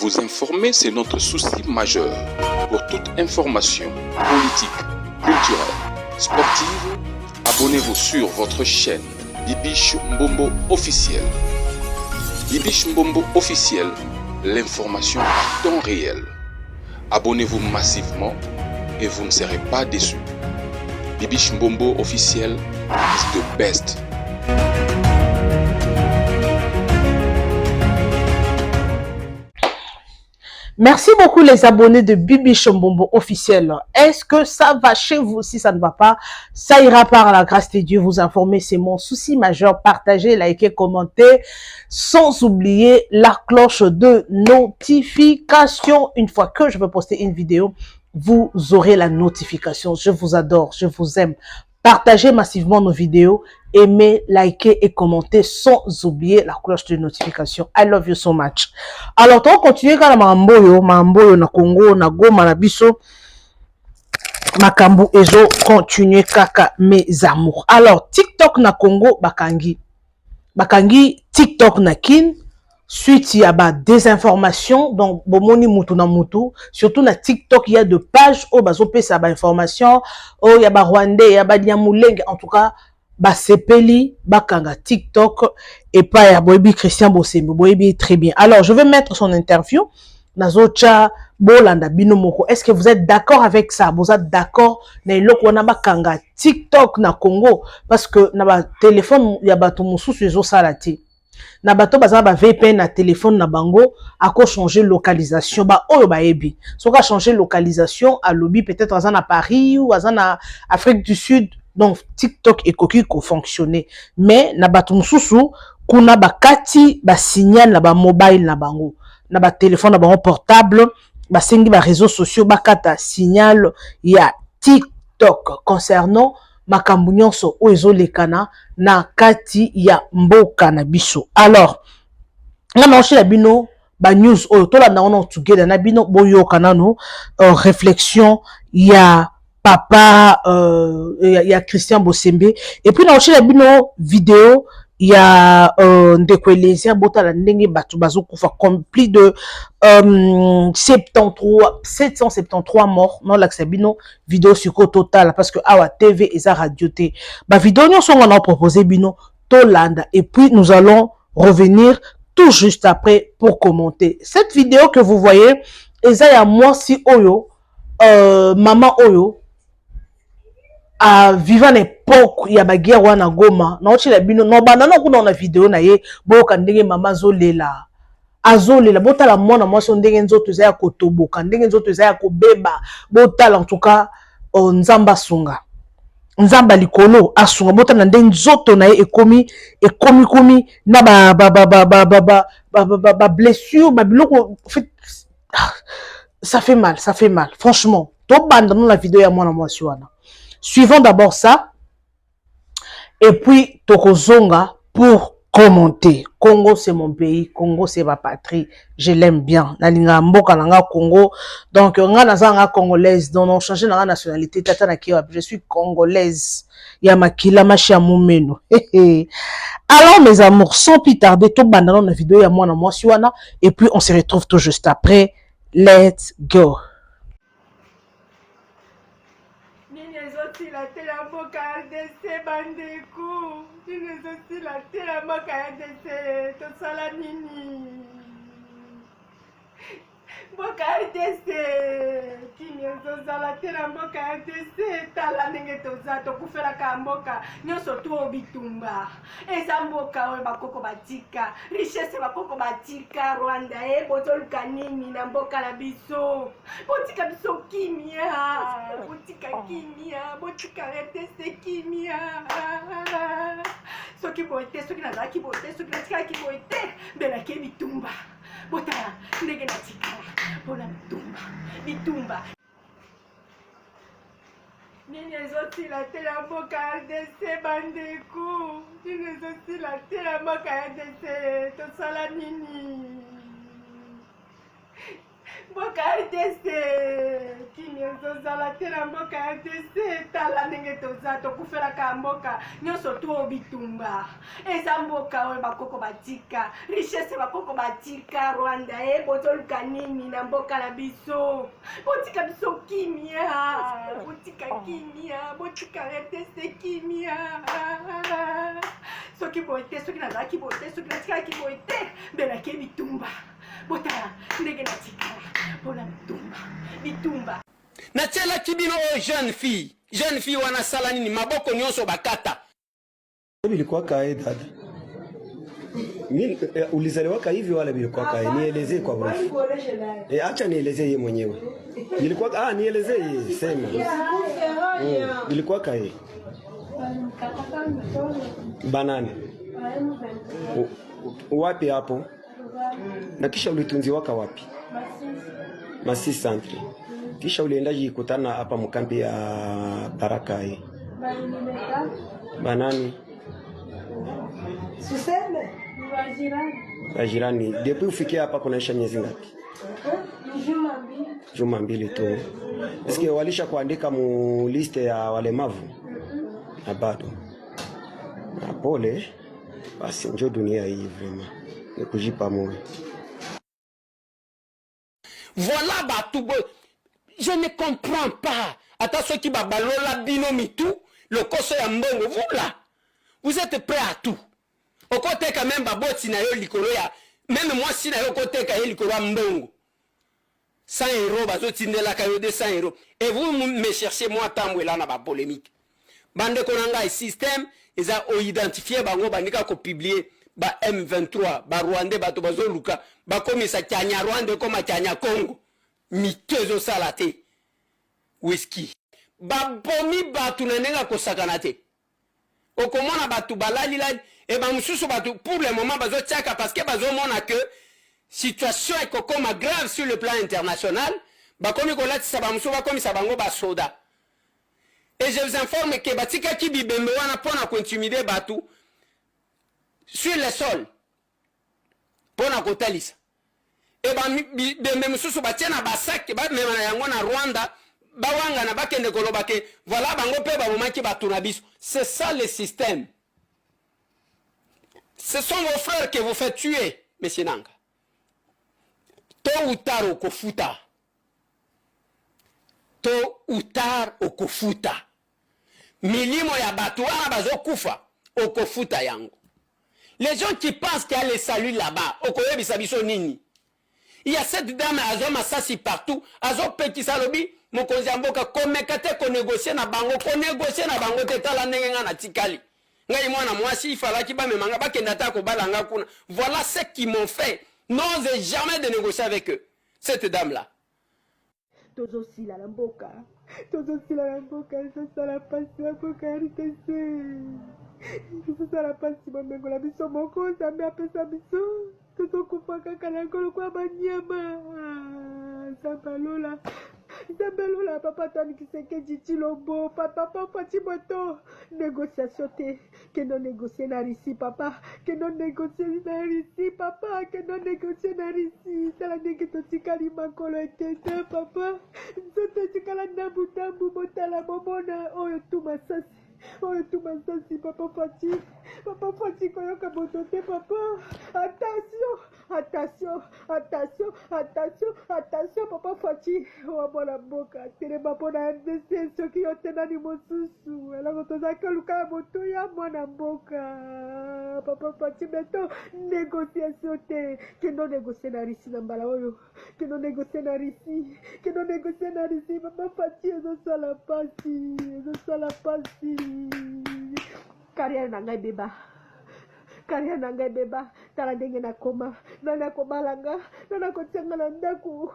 Vous informer, c'est notre souci majeur. Pour toute information politique, culturelle, sportive, abonnez-vous sur votre chaîne Bibiche Mbombo officiel. Bibiche Mbombo officiel, l'information à temps réel. Abonnez-vous massivement et vous ne serez pas déçus. Bibiche Mbombo officiel is the best. Merci beaucoup les abonnés de Bibiche Mbombo officiel. Est-ce que ça va chez vous? Si ça ne va pas, ça ira par la grâce de Dieu. Vous informer, c'est mon souci majeur. Partagez, likez, commentez, sans oublier la cloche de notification. Une fois que je vais poster une vidéo, vous aurez la notification. Je vous adore, je vous aime. Partagez massivement nos vidéos, aimez, likez et commentez sans oublier la cloche de notification. I love you so much. Alors, on continue quand mamboyo na Congo, na Goma, na biso. Makambu ezo continue kaka mes amours. Alors, TikTok na Congo, bakangi. Bakangi TikTok na kin. Suite, il y a désinformation, donc bomoni mutu na mutu, surtout na TikTok, il y a de pages où bazo pe sa information, il y a Rwandais, il y a Nyamulenge, en tout cas, sepeli, bakanga TikTok, et pas ya boyebi Christian Bosembo, boyebi très bien. Alors, je vais mettre son interview, nazocha bolanda bino moko. Est-ce que vous êtes d'accord avec ça? Vous êtes d'accord na iloko wana bakanga TikTok na Congo, parce que na ba téléphone, il y a bato mususu ezo salati. Na bato baza ba VPN na téléphone na bango ako changer localisation ba oyo ba ebi so ka changer localisation à lobby peut-être aza na Paris ou aza na Afrique du Sud, donc TikTok ekoki ko fonctionner, mais na bato mususu kuna bakati ba signal na ba mobile na bango na ba téléphone na bango portable ba sengi ba réseaux sociaux bakata signal ya TikTok concernant makambu nyonso oyo ezolekana na kati ya mboka na biso. Alors, nga maoshi na bino ba news oyo tolanda wana together na bino boyoka nano réflexion ya papa ya Christian Bosembe, et puis naoshi na bino vidéo ya ndeko Elesia botala ndenge bato bazokufa comme plus de 773 morts non l'accès bino vidéo sur total, parce que awa TV et ça radio T ba vidéo nous sont on a proposé bino tolanda, et puis nous allons revenir tout juste après pour commenter cette vidéo que vous voyez. Et ça ya moi si oyo maman oyo à vivant l'époque ya ba guerre wana Goma na ochi la bino no banana kuna na vidéo na ye boka ndenge mama zolela azolela botala mwana mwasi ndenge nzoto za ya kotoboka ndenge nzoto za ya kobeba botala en tout cas nzamba sunga nzamba likolo asunga botala ndenge nzoto na ye ekomi na ba blessure ba biloko ça fait mal franchement to banda dans la vidéo ya mwana mwasi wana. Suivons d'abord ça, et puis tokozonga pour commenter. Congo c'est mon pays, Congo c'est ma patrie, je l'aime bien. Nalinga mboka nanga Congo, donc nga nazanga congolaise, donc on change na nationalité tata na kiwa, je suis congolaise. Ya makila machi mumeno. Alors mes amours, sans plus tarder, to bandana na vidéo ya mwana mwasi wana, et puis on se retrouve tout juste après. Let's go. La tela mboka RDC bandeko tinezosila tela mboka RDC tosala nini mboka RDC tinezozala tela mboka RDC tala ndenge toza tokufelaka mboka nyonso to bitumba eza mboka oyo bakoko batika richesse bakoko batika Rwanda bozoluka nini na mboka na biso botika biso kimia botika kimia botika RDC kimia soki boite soki nazalaki boite soki natikaki boite mbelake bitumba botala ndenge natikala mpona bitumba nini ezotila te ya mboka RDC bandeko nini ezotila te ya mboka RDC tosala nini mboka RDC nini ezozala te na mboka ya dese tala ndenge toza tokufelaka mboka nyonso to bitumba eza mboka oyo bakoko batika richesse bakoko batika Rwanda bozoluka nini na mboka na biso botika biso kimia botika kimia botika retese kimia soki boye te soki nazalaki boye te soki natikaki boye te mbelaki bitumba botala ndenge natikala mpona bitumba natielaki bino oyo jeune fille wana asala nini maboko nyonso bakata bilikuwaka dada ulizaliwaka hivi wala bilikuwaka nielezee kwa brefu acha nielezee yeye mwenyewe bilikuwaka nielezee yeye sema bilikuwaka yeye banane wapi hapo na kisha ulitunziwaka wapi Masisi Centre kisha ulienda jikutana hapa mkambi ya Baraka banani Suseme Bajirani depuis ufikia hapa kunaisha miezi ngapi? Juma mbili tu. Eske walisha kuandika mu liste ya walemavu? Na bado. Na pole basi njo dunia hii vraiment. Ni kujipa moyo. Voilà Batoubo. Je ne comprends pas. Attention qui babalola bino mitou, le koso ya mbongo vous là. Vous êtes prêts à tout. Au côté quand même baboti na yo likolo ya même moi si na yo côté ka yo likolo mbongo. 100 euros bazotindela ka yo 200 euros et vous me cherchez moi tambwela na ba polémique. Bande konanga système eza o identifier bango bandika ko publier ba M23 ba Rwanda bato bazoluka ba komisa kyanya Rwanda koma kyanya Congo mitezo salate whisky ba bomi batu nanenga ko sakanate okomona batu balali la et ba mususu batu pour le moment bazo tiaka parce que bazo mona que situation est comme grave sur le plan international ba komi ko lati saba mususu ba komi sabango ba soda et je vous informe que batika ki bibembe wana pona ko intimider batu sur le sol pona ko talisa et ba bibembe mususu batiana ba sac ba mema na yango na Rwanda bawanga na bakende koloba ke voilà bango pe ba momaki batu na biso. C'est ça le système. Ce sont vos frères que vous faites tuer, monsieur Nanga. Tôt ou tard au kofuta. Tôt ou tard au kofuta. Milimo ya batu wana bazo kufa au kofuta yango. Les gens qui pensent qu'il y a le salut là-bas, au koyebisa biso nini. Il y a cette dame azo masasi partout, azo pekisa lobi mokonzi mboka komekate ko négocier na bango te tala ndenge nga na tikali. Ngai mwana mwasi ifalaki ba memanga ba kenda ta ko balanga kuna. Voilà ce qu'ils m'ont fait. N'ose jamais de négocier avec eux. Cette dame là. Tozo sila la mboka, ça la passe la mboka ritese. Ça la passe bomengo la biso moko, ça me apesa biso. Tozo kupaka kana kolo kwa banyama. Zabalola papa tani kiseke jiti lobo papa chimoto négociation te que non négocier na risi papa que non négocier na risi papa que non négocier na risi sala ndenge totikali makolo etete papa nzoto tikala ndambu motala bomona oyo tu masasi papa Fati koyoka moto te papa attention papa Fati wabona mboka telema mpona MDC soki yo te nani mosusu eloko tozalaki oluka ya moto ya mwana mboka papa Fati beto négociation te kendo négocie na risi na mbala oyo kendo négocie na risi papa Fati ezosala pasi carrière na ngai beba tala ndenge nakoma nana kobalanga nana kotianga na ndako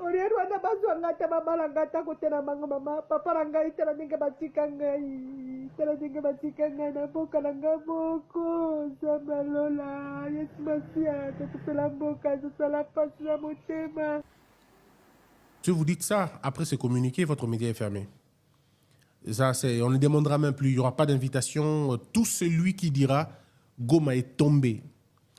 oriere wana bazwanga te babalanga tako te na bango mama papa na ngai tala ndenge batika ngai na mboka na ngai moko zabalola yesu masia tokufela mboka ezosala pasi na motema. Si vous dites ça, après ce communiqué, votre média est fermé. Ça, on ne demandera même plus, il n'y aura pas d'invitation. Tout celui qui dira Goma est tombé,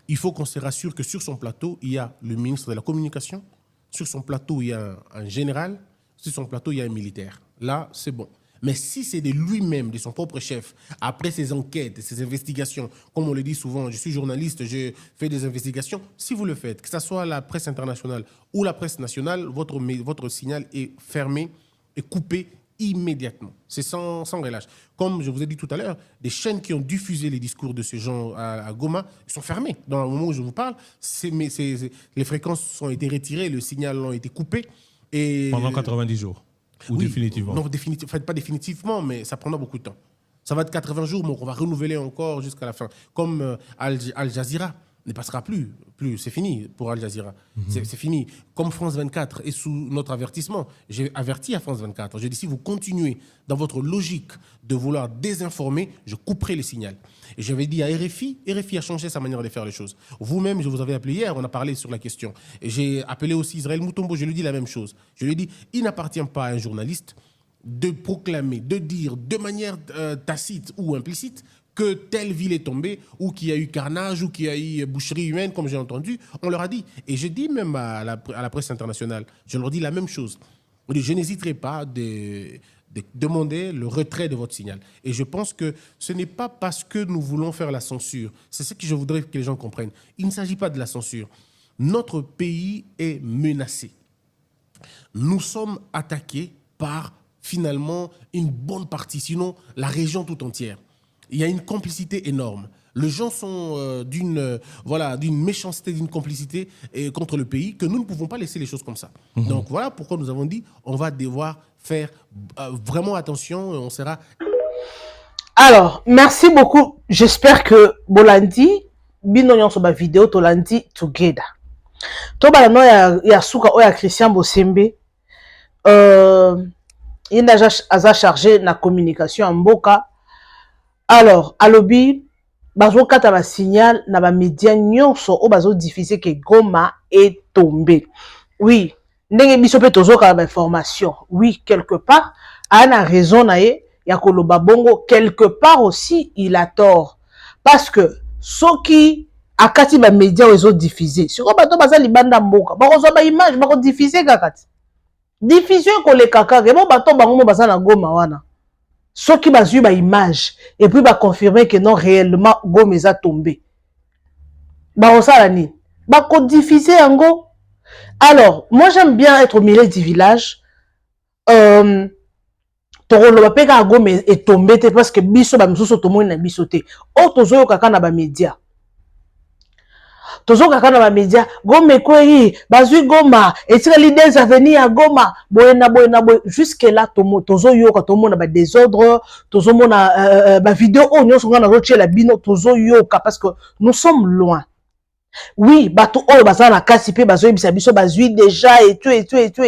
il faut qu'on se rassure que sur son plateau, il y a le ministre de la Communication, sur son plateau, il y a un général, sur son plateau, il y a un militaire. Là, c'est bon. Mais si c'est de lui-même, de son propre chef, après ses enquêtes, ses investigations, comme on le dit souvent, je suis journaliste, je fais des investigations, si vous le faites, que ce soit la presse internationale ou la presse nationale, votre signal est fermé et coupé immédiatement. C'est sans relâche. Comme je vous ai dit tout à l'heure, des chaînes qui ont diffusé les discours de ce genre à Goma sont fermées. Dans le moment où je vous parle, les fréquences ont été retirées, le signal a été coupé. Et pendant 90 jours. Ou oui, définitivement? Non, pas définitivement, mais ça prendra beaucoup de temps. Ça va être 80 jours, mais on va renouveler encore jusqu'à la fin. Comme Al Jazeera ne passera plus, c'est fini pour Al Jazeera. C'est fini. Comme France 24 est sous notre avertissement, j'ai averti à France 24. J'ai dit, si vous continuez dans votre logique de vouloir désinformer, je couperai le signal. Et j'avais dit à RFI a changé sa manière de faire les choses. Vous-même, je vous avais appelé hier, on a parlé sur la question. Et j'ai appelé aussi Israël Moutombo, je lui dis la même chose. Je lui ai dit, il n'appartient pas à un journaliste de proclamer, de dire de manière tacite ou implicite que telle ville est tombée, ou qu'il y a eu carnage, ou qu'il y a eu boucherie humaine, comme j'ai entendu. On leur a dit. Et je dis même à la presse internationale, je leur dis la même chose. Je n'hésiterai pas de demander le retrait de votre signal. Et je pense que ce n'est pas parce que nous voulons faire la censure. C'est ce que je voudrais que les gens comprennent. Il ne s'agit pas de la censure. Notre pays est menacé. Nous sommes attaqués par, finalement, une bonne partie, sinon la région tout entière. Il y a une complicité énorme. Les gens sont d'une méchanceté, d'une complicité contre le pays que nous ne pouvons pas laisser les choses comme ça. Donc voilà pourquoi nous avons dit on va devoir faire vraiment attention. On sera... Alors, merci beaucoup. J'espère que Bolandi, binonyon sur ma vidéo, Tolandi together. Toba no ya suka oya Christian Bosembe. Il a chargé la communication en Mboka. Alors, alobi, bazo kata ba signal na ba média nyonso o bazo diffuser que Goma est tombé. Oui, ndenge biso pe tozo ka ba information. Oui, quelque part, ana raison na ye ya koloba bongo, quelque part aussi il a tort. Parce que soki akati ba média ozo diffuser, siko bato baza libanda mboka, bakozo ba image bako diffuser kakati. Diffusion ko le kaka, ke bon bato bango baza na Goma wana. Ceux qui ont vu l'image et puis va confirmer que non réellement Goma est tombé. Bah ça l'année. Bah diffuser en go. Alors moi j'aime bien être au milieu du village. Toro le peka Goma est tombé parce que biso ba msuso tomo na bisoté. O tozo kaka na ba média. Tozo kaka na ba média Goma kwei bazui Goma et tira l'idée à venir à Goma boyena jusque là tozo yoka tomo na ba désordre tozo mona ba vidéo o nyoso ngana roche la bino tozo yoka parce que nous sommes loin. Oui bato o bazana kasi pe bazo yebisa biso bazui déjà et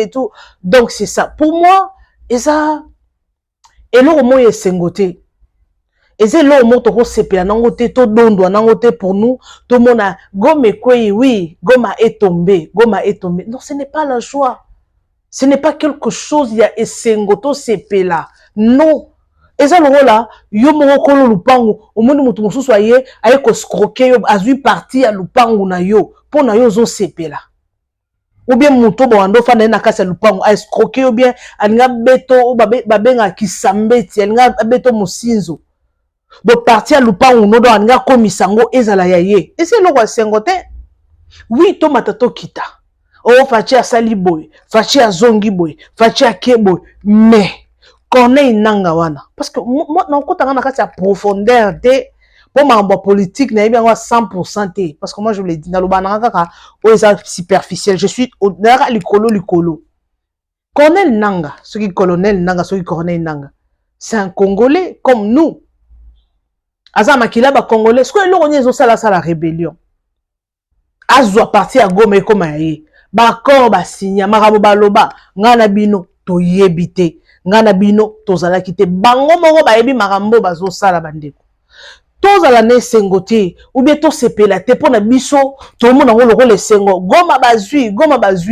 tout donc c'est ça pour moi et ça et le moyen sengoté. Et c'est là où on toko sepela nangote to dondo nangote pour nous tout le monde a Goma kwei oui Goma est tombé non ce n'est pas la joie, ce n'est pas quelque chose il y a esengoto sepela non et ça le là yo moko kolo lupango au monde mutu mususu aye ko scroquer yo azui parti à lupango na yo pour na yo zo sepela ou bien muto boando fa na kasa lupango a scroquer ou bien alinga beto babenga kisambeti alinga beto musinzo. Donc partir à lupango no do anga komisango ezala yaye et c'est le roi sengote oui to matato kita o fachi a saliboy fachi a zongi boy fachi a keboy mais Corneille nanga wana parce que moi na ko tanga na kati ya profondeur de pour ma politique na bien 100% te parce que moi je le dis na lo bananga ka o eza superficiel je suis au dara likolo Corneille nanga ce qui colonel nanga ce qui Corneille nanga c'est un Congolais comme nous. Aza makila ba Congolais, ce que l'on est aussi la rébellion. Azwa parti à Goma comme aye. Ba corps ba signa marabo ba loba ngana bino to yebite ngana bino to zala kite bango moko ba yebi marambo bazo sala bandeko. To zala ne sengote ou bien to sepela te pona biso to mona ngo lokole sengo Goma bazui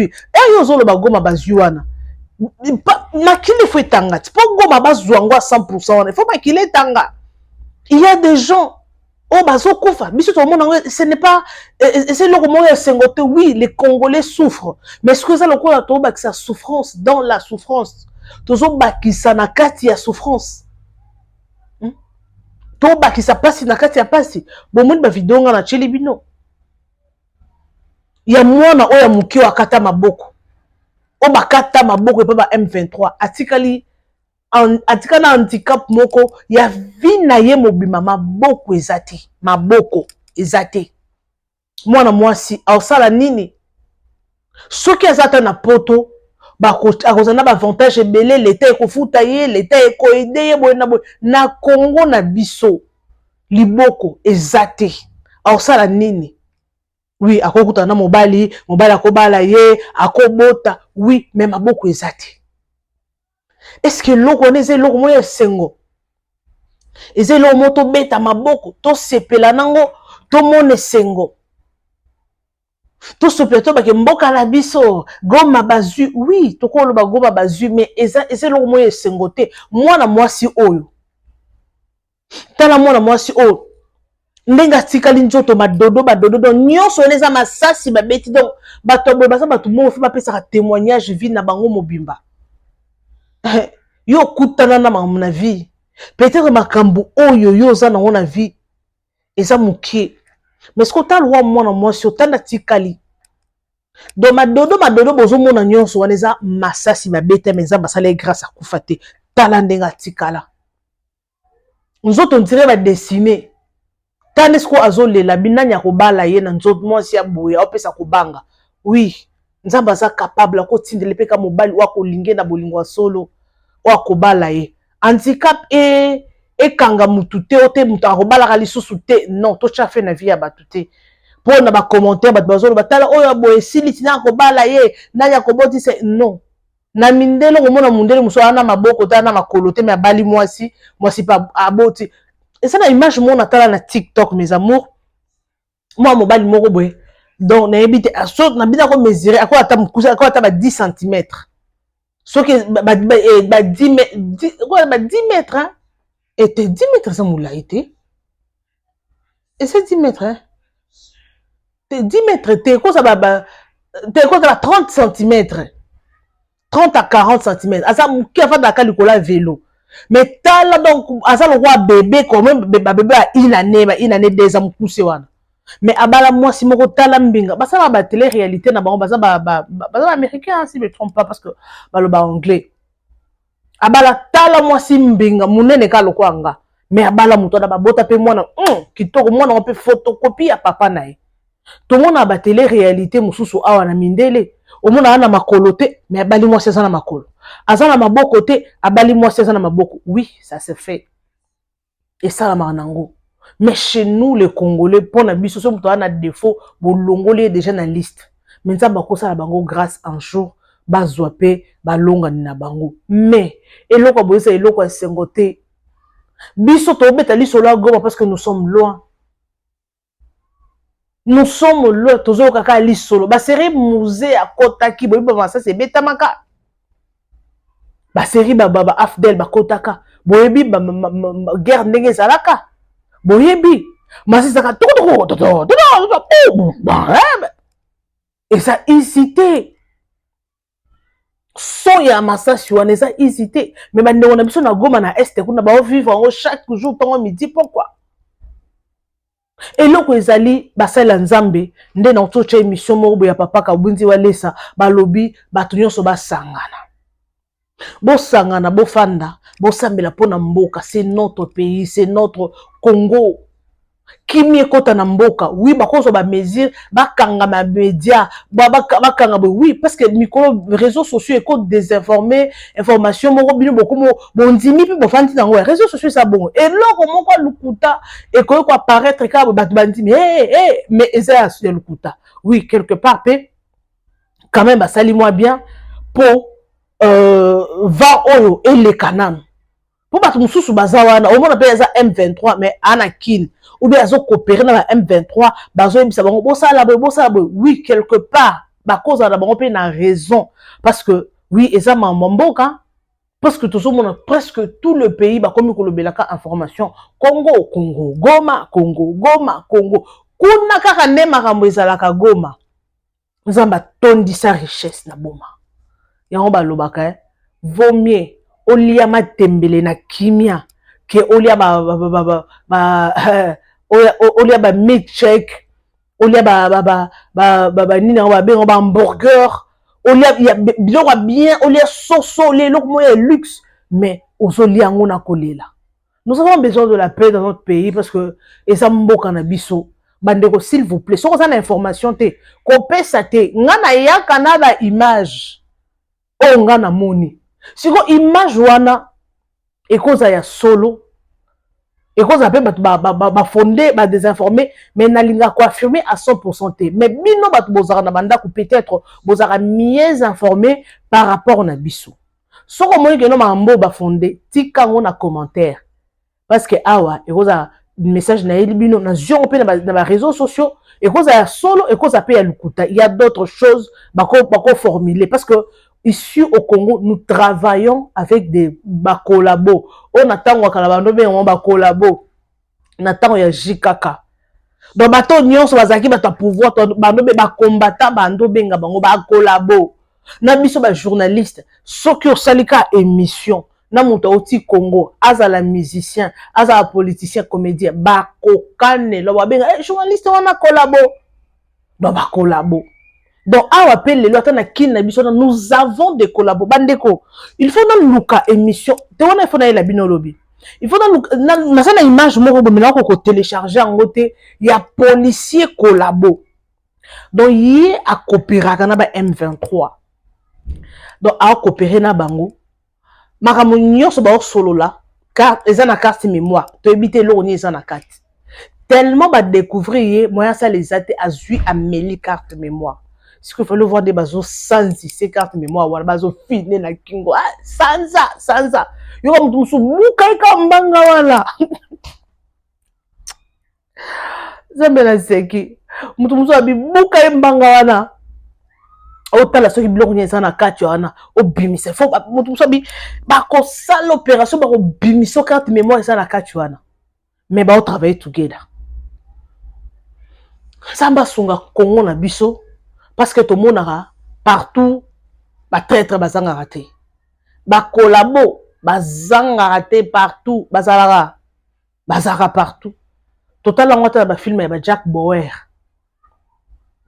e yo zo lo ba Goma bazui wana. Makile faut tangati po Goma bazwa ngo à 100% wana. Faut makile tanga. Il y a des gens, Oh, bazo koufa. Ce n'est pas. C'est le moment où sengote. Oui, les Congolais souffrent. Mais ce que ça le quoi, c'est sa souffrance dans la souffrance. Tozo bakisa na kati ya souffrance. To bakisa pasi na kati ya pasi. Bomoni ba vidéo nga na cheli bino. Ya mwana oya mukio akata maboko. O bakata maboko epa ba M23. Atikana handicap moko ya vina ye mobima maboko ezate. Maboko ezate. Mwana mwasi aosala nini? Soki azata na poto akozana ba avantage ebele leta ekofuta ye, leta ekoede ye boye na boye. Na Congo na biso liboko ezate. Aosala nini? Oui, akokuta na mobali akobala ye, akobota. Oui, mais maboko ezate. Est-ce que l'on connaît l'eau moyen sengo? Et c'est l'eau moto beta maboko, to sepela nango, to mone sengo. To sepela ba ke mboka la biso, goma bazu, oui, to ko lo ba goma bazu, mais et c'est l'eau moyen sengo te. Mwana mwasi oyo. Tala mwana mwasi oyo. Ndenga tikali njoto badodo don nyonso neza masasi ba beti donc bato boy basa bato mo fi ba pesa témoignage vie na bango mobimba. Yo kutana na vie. Peut-être makambu oyo yo za na vie. Eza mukie. Mais ce que ta loi mwana mwasi otanda tikali. Donc madodo bozo mona nyonso waneza masasi ba beti menza basale grâce à kufate. Tala ndenga tikala. Nzoto ntire ba dessiner. Tanesko azolela binanya kobala ye na nzoto mwasi ya boya opesa kobanga. Oui, nzamba za capable ko tindele peka mobali wa kolinge na bolingo solo wa kobala ye. Handicap kanga mutute ote mutu akobala ka lisusu te. Non, to chafe na vie ya batute. Po na ba commentaire bat bazolo batala oyo boye siliti na kobala ye nanya koboti se non. Na mindelo komona mundele muso ana maboko ta na makolo te me abali mwasi pa aboti. Et ça, l'image, mon atala na TikTok, mes amours. Moi, mon bali moko boy. Donc, na ebite, saute, na bida ko mesurer, à quoi attend 10 cm. Sauf que, 10 mètres, hein. Et 10 mètres, ça moula été. Et c'est 10 mètres, hein. 10 mètres, t'es quoi ça va 30 cm. 30 à 40 cm. À ça, qui a fait d'accord le cola vélo. Mais tala donc asa le roi bébé quand même bébé a une année 2 ans poussé wana mais abala moi si moko tala mbinga ba ça ba télé réalité na bango ba américain si je me trompe pas parce que ba le ba anglais abala tala moi si mbinga munene ka lokwanga mais abala muto na ba bota pe mwana kitoko mwana on peut photocopie ya papa nae to mona ba télé réalité mususu awa na mindele o mona ana makolo te mais abali moi c'est ça na makolo. Azana maboko te, abali moi c'est ça na maboko. Oui, ça se fait. Et ça la maranango. Mais chez nous les Congolais, pour na biso so muto ana défaut, bo longolé déjà na liste. Mais ça bako ça la bango grâce un jour ba zoapé ba longa na bango. Mais eloko boye ça eloko sengote. Biso to beta liso la goma parce que nous sommes loin. Nous sommes loin tozo kaka liso. Ba série musée à Kotaki boye ba ça c'est betamaka. Ba série ba afdel ba kotaka boyebi ba guerre ndenge zalaka boyebi masisaka et ça hésité so ya masasi wana ça hésité mais ba ndeko na biso na goma na est kuna ba vivre chaque jour tant midi pourquoi et loko ezali basala nzambe nde na otocha émission moko ya papa kabunzi walesa balobi bato nyonso basangana. Bosangana, bofanda, bosambela pona mboka, c'est notre pays, c'est notre Congo. Kimi kota na mboka, oui, bakozo ba mesure, bakanga ma média, bakanga oui, parce que micro réseaux sociaux écoute désinformer, information moko bino beaucoup bondimi puis bofandi nango, réseaux sociaux ça bon. Et là comment quoi lukuta et quoi apparaître ka bandi mais eza sur lukuta. Oui, quelque part quand même sali moi bien pour va oyo et les canam pour battre mususu bazawana au moins appelle ça M23 mais anakin ou bien azo coopérer dans la M23 bazo ebisa bango bosala oui quelque part ba cause na bango pe na raison parce que oui eza mamboka Parce que tout le monde, presque tout le pays, bah, comme il y a information, Congo, Congo, Goma, Congo, Goma, Congo. Kuna kaka ne makambo ezalaka Goma. Nzamba tondi sa richesse na boma. Yango ba lobaka, vaut mieux olia matembele na kimia que olia olia ba meat check, olia nina ba hamburger. Olia biloko bien, olia soso, les loko moya luxe, mais ozolia ngona kolela. Nous avons besoin de la paix dans notre pays parce que eza mboka na biso. Bandeko, s'il vous plaît, si on a l'information te, kopé sa te, ngana ya kanada image, o ngana moni. Si ko image wana, ekoza ya solo, ekoza pe ba fondé, ba désinformé, mais nalinga ko affirmer à 100% te. Mais bino bat bozara na banda, peut-être bozara mieux informé par rapport na biso. Si on moni que non mambo ba fondé, tika ngona commentaire. Parce que awa, ekoza message na elibino na zion pe na réseaux sociaux et cause à solo et cause à payer lukuta. Il y a d'autres choses bako formuler parce que ici au Congo nous travaillons avec des collabos. On attend wa kalabando be on ba collabo. On attend ya jikaka. Donc bato nyonso bazaki bato pouvoir bando be ba combattant bando benga bango ba collabo. Na biso ba journaliste soki salika émission na muta oti Congo, azala musicien, azala politicien, comédien, ba kokane, lo wabenga, journaliste wana collabo. Donc ba collabo. Donc awa appelle les lois na kin na biso nous avons des collabos. Bandeko, il faut na luka émission. Te wana il faut na la binolobi. Il faut na sana image moko bo mena ko télécharger en côté, il y a policier collabo. Donc yi a coopérer kana ba M23. Donc a coopérer na bango. Makambo nyonso ba solo la carte eza na carte mémoire to ebité lo ni eza na carte tellement ba découvrir moyen ça les a azui ameli carte mémoire ce qu'il faut le voir des bazo sans ces cartes mémoire wala bazo fine na kingo sanza yo comme tout muka ka mbanga wala zambela seki mutu abi buka mbanga wana otala soki biloko nyesa na kati wana obimisa fo mutu sobi ba ko sala opération ba ko bimisa carte mémoire ça na kati wana mais ba travailler together samba sunga Congo na biso parce que to monaka partout ba traître bazanga raté ba collabo bazanga raté partout bazalaka partout total ngota ba film ba Jack Bauer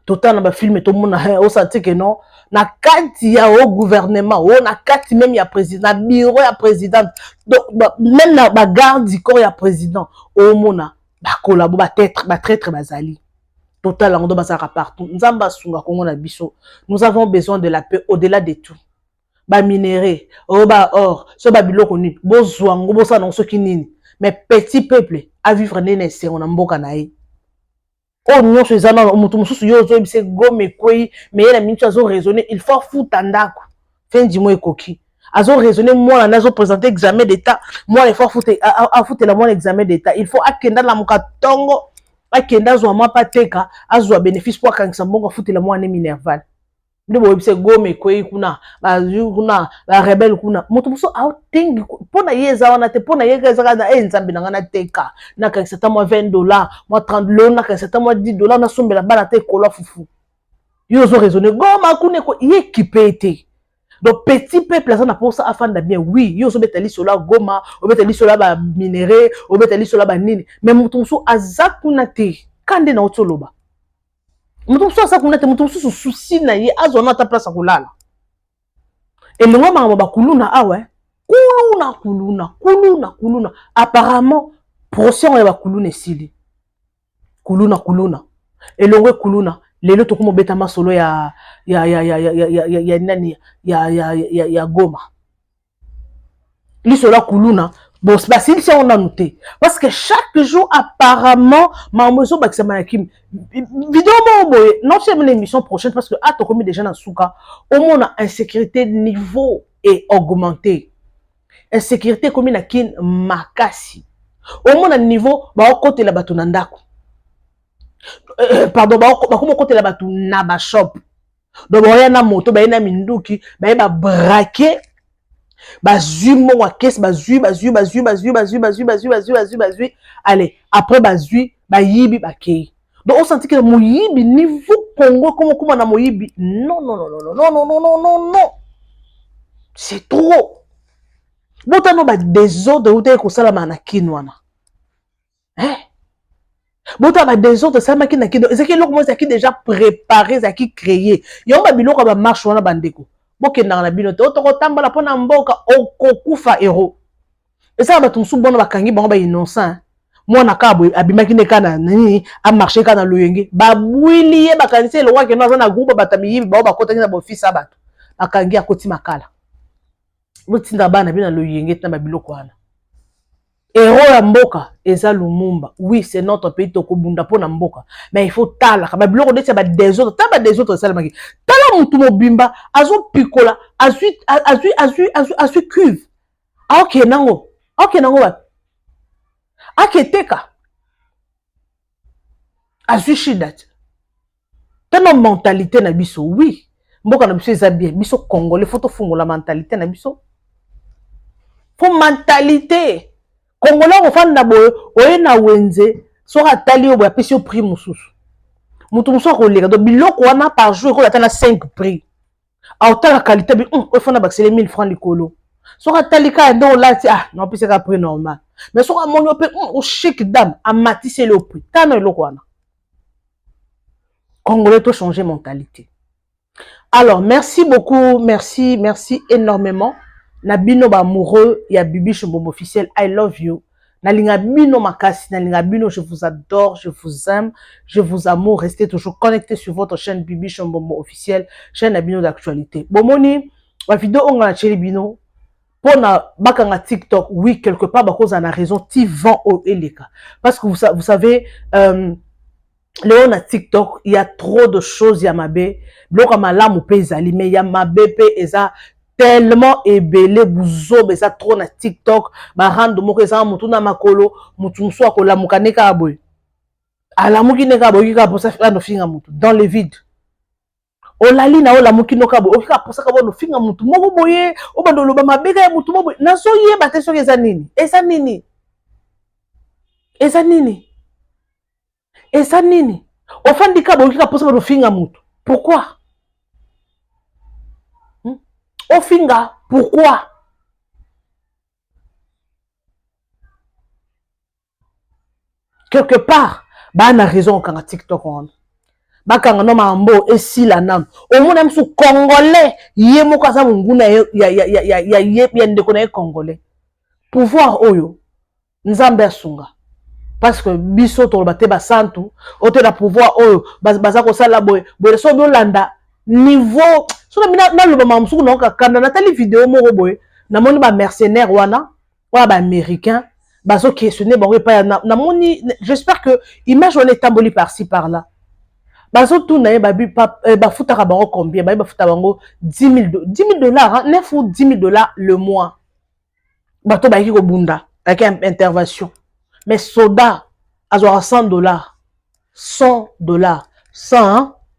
total na film to mona o senti que non na kati ya au gouvernement o na kati même ya président bureau ya président donc même na ba garde du corps ya président o mona ba collabo ba traître bazali total ngodo basaka partout nzamba sunga Congo na biso nous avons besoin de la paix au-delà de tout ba minerai o ba or so ba biloko ni bozwango bosa na soki nini mais petit peuple à vivre nene c'est on mboka na ye oh non c'est ça non mutu mususu yo zo bise gome kwei mais la minute azo raisonner il faut foutre ndako fin du mois ekoki azo raisonner moi na zo présenter examen d'état moi il faut foutre la moi examen d'état il faut akenda la mukatongo akenda zo ma pateka azo bénéfice pour kangisa mbongo foutre la moi ne minerval ndebo bise gome kwei kuna ba rebelle kuna mutu muso au tengi pona yeza wana te pona yeza kana nzambe na teka na kangisa ta moi $20 moi $30 na kangisa ta moi $10 na sombela bana te kola fufu yo zo raisonner goma kune ko équipé. Donc petit peuple ça na pour ça afin de bien oui yo zo betali sola goma o betali sola ba minerai o betali sola ba nini mais mutu muso azakuna te kande na otoloba mutu muso azakuna te mutu muso souci na ye azona ta place akolala et le moment ba kuluna awe kuluna apparemment procès ya ba kuluna esili kuluna et le kuluna lelo to beta masolo ya nani ya Goma lisola kuluna bon c'est si on a noté parce que chaque jour apparemment mamozo bakisama na kim vidéo boye non c'est une émission prochaine parce que to comme déjà na souka au moins insécurité niveau est augmenté insécurité comme na kin makasi au moins niveau ba côté la bato na ndako pardon ba comme côté la bato na ba shop donc ba na moto ba na minduki ba braquer bazui mon caisse bazui allez après bazui bayibi bakei donc on sentit que moyibi niveau Congo comment na moyibi non c'est trop botano ba désordre ou te ko sala mana kinwana bota ba désordre ça ma kina kido ezaki lokmo ezaki déjà préparé ezaki créé yo ba biloko ba marche wana bandeko bokenda na bino te otoko tambola pona mboka okokufa héros et ça ba tumsu bona bakangi bango ba innocent mwana kabwe abimaki ne kana nani a marché kana loyenge ba bwili ba kanise le roi que no na groupe batami ba bakota na office abato bakangi akoti makala botinda bana bina loyenge na biloko wana héros ya mboka eza Lumumba oui c'est notre pays tokobunda pona mboka mais il faut tala ba biloko de ba des autres ta ba des autres salamaki tala mutu mobimba azo pikola azu cuve ok nango ba aketeka azu shidat tano mentalité na biso oui mboka na biso eza bien biso congolais faut to fungola mentalité na biso faut mentalité congolais ko fanda boye oye na wenze so atali yo boya pesi yo prix mususu mutu mususu ko lega do biloko wana par jour ko atana 5 prix autant la qualité bi o fanda baxele 1000 francs likolo so atali ka ndo lati non pesi ka prix normal mais so amoni o pe o chic dame a matissé le prix tano eloko wana congolais to changer mentalité. Alors merci beaucoup, merci énormément. Nabino ba amoureux ya Bibi Chambombo officiel, I love you. Nalinga bino makasi, nalinga bino, je vous adore, je vous aime, je vous amour. Restez toujours connectés sur votre chaîne Bibi Chambombo officiel, chaîne Nabino d'actualité. Bomoni, la vidéo on a chéri bino. Pour na bakanga TikTok, oui quelque part parce qu'on a raison, ti vend au eleka. Parce que vous savez Léon à TikTok, il y a trop de choses, il y a ma bé, bloc à ma lame ou paysanne, mais il y a ma bébé et ça tellement ébélé, bouzo, mais ça trop na TikTok, bah rando mo que ça mutu na makolo, mutu mso akola mukaneka aboy. Ala muki neka aboy ki ka posa fila no finga mutu dans le vide. Olali na ola muki no kabo, oki ka posa kabo no finga mutu mo boye, o bandolo ba mabeka ya mutu mo boye. Na so ye ba te so eza nini? Eza nini? Eza nini? Et ça nini? Au fond du cas, on a posé le finger mutu. Pourquoi? Au finger, pourquoi? Quelque part, bah on a raison quand on a TikTok on. Bah quand on a mambo et si la nam. Au moins même sous congolais, yé mo kaza munguna ya ndekona congolais. Pouvoir oyo, nzambe sunga. Parce que biso to bate ba santu ote na pouvoir oyo baza ko sala boy so do landa niveau so na lo ba mamsuku na kanda na tali vidéo moko boy na moni ba mercenaire wana ba américain bazo questionner ba pa na moni j'espère que image on est tamboli par-ci par-là bazo tout na ba futaka bango combien ba futa bango $10,000 hein, 9 ou $10,000 le mois bato ba ki ko bunda avec intervention. Mais soda, à $100, $100,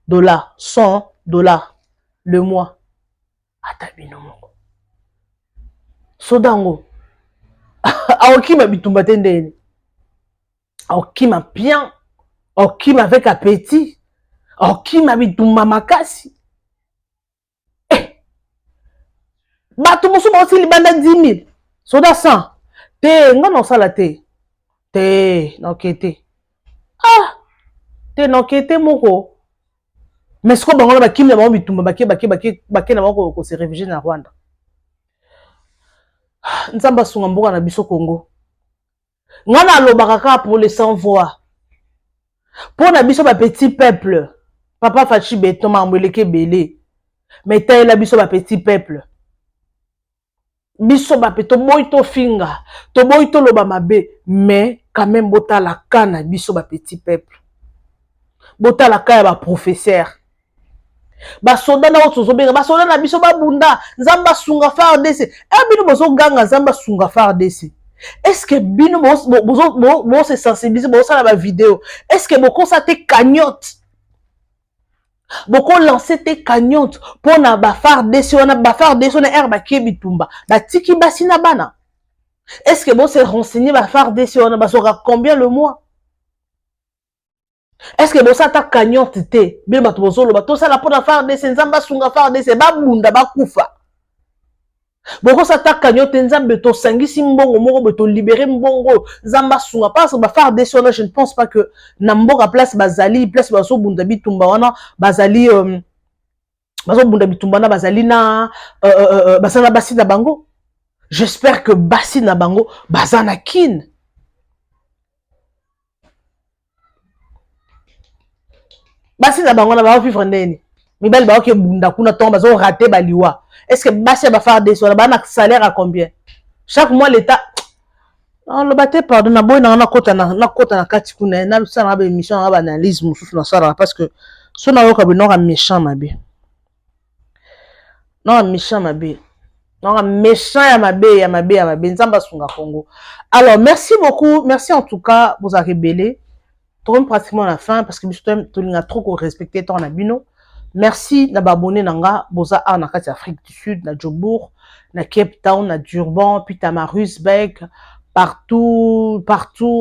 $100 le mois. Atabino moko. Soda ngo. Aokima bitumba tendeni. Aokima bien. Aokima avec appétit. Aokima bitumba makasi. Bato mosu ba aussi libanda 10,000. Soda 100. Te ngano sala te. Te nokete. Te nokete moko. Mais ce qu'on va voir qui ne m'a bitumba baki na moko se réfugier na Rwanda. Nzamba sunga mboka na biso Congo. Ngana lobaka ka pour les sans voix. Pour na biso ba petit peuple. Papa Fachi beton mamweleke belé. Mais taille la biso ba petit peuple. Biso ba peto moito finga. To moito loba mabe. Mais quand même bota la kana biso ba petit peuple. Bota la kana ba professeur. Ba soda na oto zobega ba soda na biso ba bunda nzamba sunga FARDC. Bino bozo ganga nzamba sunga FARDC. Est-ce que bino bozo se sensibiliser bozo na ba vidéo? Est-ce que boko sa te cagnotte? Boko lancer tes cagnottes pour na bafar desi on a air bakie bitumba batiki basi na bana. Est-ce que bon c'est renseigner bafar desi on a basora combien le mois? Est-ce que bon ça ta cagnotte te bien bato bozolo bato ça la pour faire desi nzamba sunga faire desi ba bunda ba kufa. Boko sa ta cagnotte nzambe to sangisi mbongo moko beto libérer mbongo nzamba sunga parce que bafar desi on a je ne pense pas que na mboka place bazali place baso bunda bitumba wana bazali baso bunda bitumba na bazali na basana basi na bango. J'espère que basi na bango bazana kin. Basi na bango na ba vivre ndeni. Mibali ba ke bunda kuna ton baso rater baliwa. Est-ce que basi ba faire des soins ba na salaire à combien? Chaque mois l'état non le baté pardon na boy na kota na kati kuna na ça na ba émission na ba analyse mususu na sala parce que so na yo ka bi no ka méchant mabe. Non méchant mabe. Non méchant ya mabe nzamba sunga Congo. Alors merci beaucoup, merci en tout cas vous avez rebellé. Tout pratiquement à la fin parce que tu as trop respecté ton abino. Merci na babonné nanga boza a na kati Afrique du Sud, na Jobourg, na Cape Town, na Durban, puis Tamarusberg, partout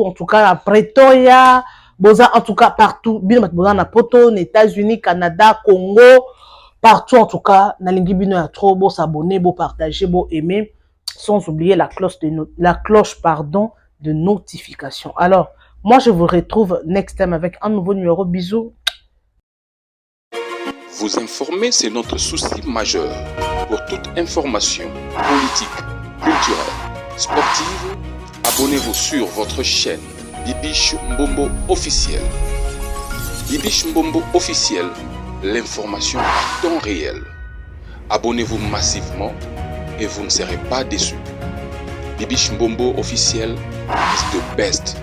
en tout cas à Pretoria, boza en tout cas partout, bien boza na Poto, aux États-Unis, Canada, Congo, partout en tout cas, na lingi bino ya trop beau s'abonner, beau partager, beau aimer, sans oublier la cloche de notification. Alors, moi je vous retrouve next time avec un nouveau numéro. Bisous. Vous informer, c'est notre souci majeur. Pour toute information politique, culturelle, sportive, abonnez-vous sur votre chaîne Bibiche Mbombo officiel. Bibiche Mbombo officiel, l'information en temps réel. Abonnez-vous massivement et vous ne serez pas déçus. Bibiche Mbombo officiel is the best.